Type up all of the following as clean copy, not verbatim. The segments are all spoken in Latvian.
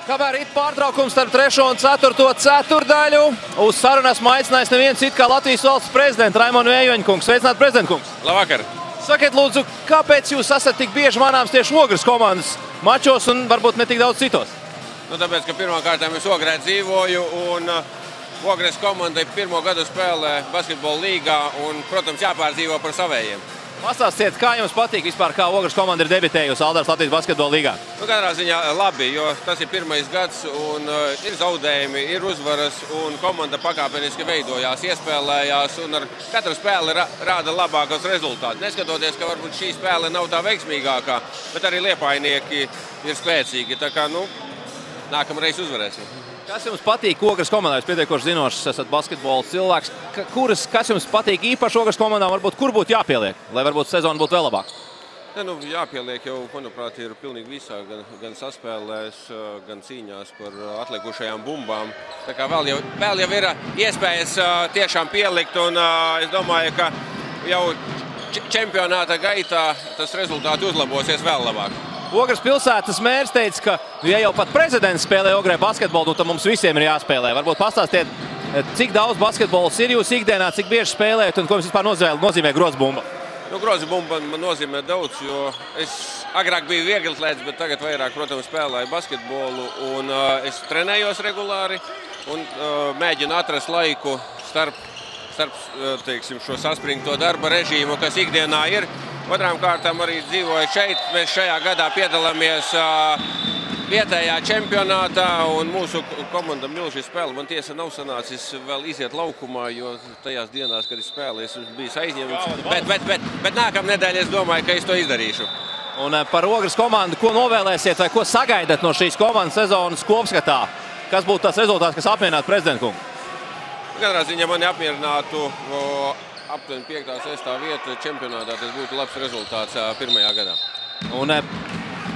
Kamēr ir pārtraukums starp 3. un 4. ceturdaļu, uz sarunu esmu aicinājis nevienu citu kā Latvijas valsts prezidentu Raimondu Ējoņkungu. Sveicināt, prezidenta kungs! Labvakar! Sakiet, lūdzu, kāpēc jūs esat tik bieži manāms tieši Ogres komandas mačos un varbūt ne tik daudz citos? Tāpēc, ka pirmkārt es Ogrē dzīvoju un Ogres komanda pirmo gadu spēlē basketbola līgā un, protams, jāpārdzīvo par savējiem. Pastāstiet, kā jums patīk vispār, kā Ogres komanda ir debitējusi Aldars Latvijas basketbola līgā? Katrā ziņā labi, jo tas ir pirmais gads un ir zaudējumi, ir uzvaras un komanda pakāpeniski veidojās, iespēlējās un ar katru spēli rāda labākos rezultātus. Neskatoties, ka varbūt šī spēle nav tā veiksmīgākā, bet arī liepainieki ir spēcīgi. Tā kā, nākamreiz uzvarēsim. Kas jums patīk Ogres komandā? Jūs pietiekoši zinošs esat basketbola cilvēks. Kas jums patīk īpaši Ogres komandā? Varbūt kur būtu jāpieliek, lai varbūt sezona būtu vēl labāka? Jāpieliek jau, manuprāt, ir pilnīgi visā, gan saspēlēs, gan cīņās par atlikušajām bumbām. Tā kā vēl jau ir iespējas tiešām pielikt, un es domāju, ka jau čempionāta gaitā tas rezultāti uzlabosies vēl labāk. Ogres pilsētas mērs teica, ka, ja jau pat prezidents spēlē Ogrē basketbolu, tad mums visiem ir jāspēlē. Varbūt pastāstiet, cik daudz basketbols ir jūs ikdienā, cik bieži spēlējat un ko jums vispār nozīmē grozbumba? Grozbumba man nozīmē daudz, jo es agrāk biju vieglatlēts, bet tagad vairāk, protams, spēlēju basketbolu un es trenējos regulāri un mēģinu atrast laiku starp teiksim, šo saspringto darba režīmu, kas ikdienā ir. Otrām kārtām arī dzīvoju šeit. Mēs šajā gadā piedalāmies vietējā čempionātā un mūsu komanda milžīgi spēle. Man tiesa nav sanācis vēl iziet laukumā, jo tajās dienās, kad es spēlēju, esmu bijis aizņemts. Bet nākamnedēļ es domāju, ka es to izdarīšu. Un par Ogres komandu, ko novēlēsiet vai ko sagaidat no šīs komandas sezonas kopskatā? Kas būtu tas rezultāts, kas apmierinātu prezidentu kungu? Katrā ziņā mani apmierinātu aptuveni 5. un 6. vieta čempionātā. Tas būtu labs rezultāts pirmajā gadā. Un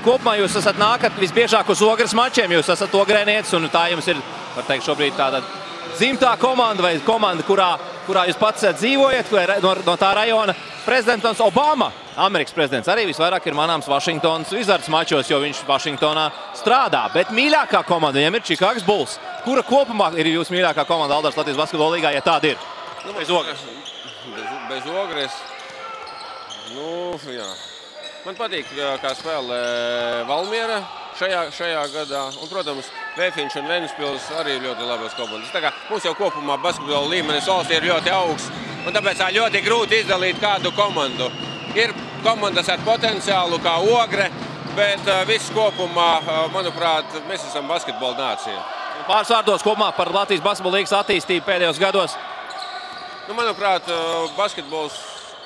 kopumā jūs esat nākat visbiežāk uz Ogres mačiem, jūs esat ogrēnietis, un tā jums ir, var teikt, šobrīd tāda dzimtā komanda vai komanda, kurā jūs pats dzīvojat, no tā rajona. Prezidents Obama, Amerikas prezidents, arī visvairāk ir manāms Vašingtonas Wizards mačos, jo viņš Vašingtonā strādā. Bet mīļākā komanda viņam ir Chicago Bulls. Kura kopumā ir jūsu mīļākā komanda Aldars Latvijas basketbola līgā, ja tāda ir? Bez Ogres. Bez Ogres. Jā. Man patīk, kā spēlē Valmiera šajā gadā. Un, protams, Vēfiņš un Ventspils arī ir ļoti labas komandas. Tā kā mums jau kopumā basketbola līmenis valstī ir ļoti augsts. Un tāpēc ļoti grūti izdalīt kādu komandu. Ir komandas ar potenciālu kā Ogre, bet viss kopumā, manuprāt, mēs esam basketbola nācija. Pāris vārdos kopumā par Latvijas basketbola līgas attīstību pēdējos gados. Manuprāt, basketbols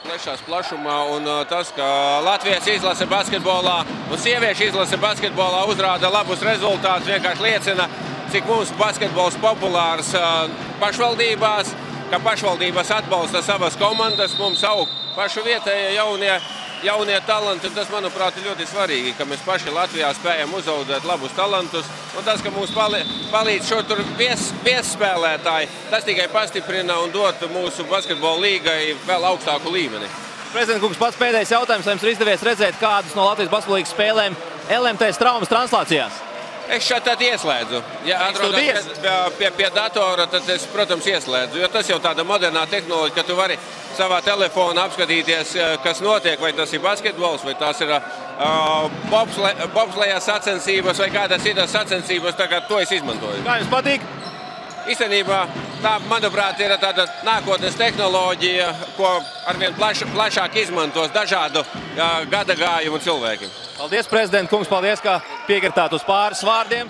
plešās plašumā un tas, ka Latvijas izlase basketbolā un sieviešu izlase basketbolā uzrāda labus rezultātus, vienkārši liecina, cik mums basketbols populārs pašvaldībās, ka pašvaldības atbalsta savas komandas, mums aug pašu vietējie jaunie talanti, un tas, manuprāt, ir ļoti svarīgi, ka mēs paši Latvijā spējam uzaudēt labus talantus, un tas, ka mums palīdz šo tur viesspēlētāji, tas tikai pastiprina un dot mūsu basketbola līgai vēl augstāku līmeni. Prezidenta kungs, pats pēdējais jautājums, vai jums ir izdevies redzēt kādus no Latvijas basketbola līgas spēlēm LMT traumas translācijās? Es šeit tad ieslēdzu. Ja atrodas pie datora, tad es, protams, ieslēdzu. Jo tas jau tāda modernā tehnoloģija, ka tu vari savā telefonā apskatīties, kas notiek, vai tas ir basketbols, vai tās ir bobslejas sacensības, vai kādas citas sacensības, tā kā to es izmantoju. Kā jums patīk? Īstenībā tā, manuprāt, ir tāda nākotnes tehnoloģija, ko arvien plašāk izmantos dažādu gadagājumu cilvēkiem. Paldies, prezidenta kungs, paldies, ka piekritāt uz pāris vārdiem.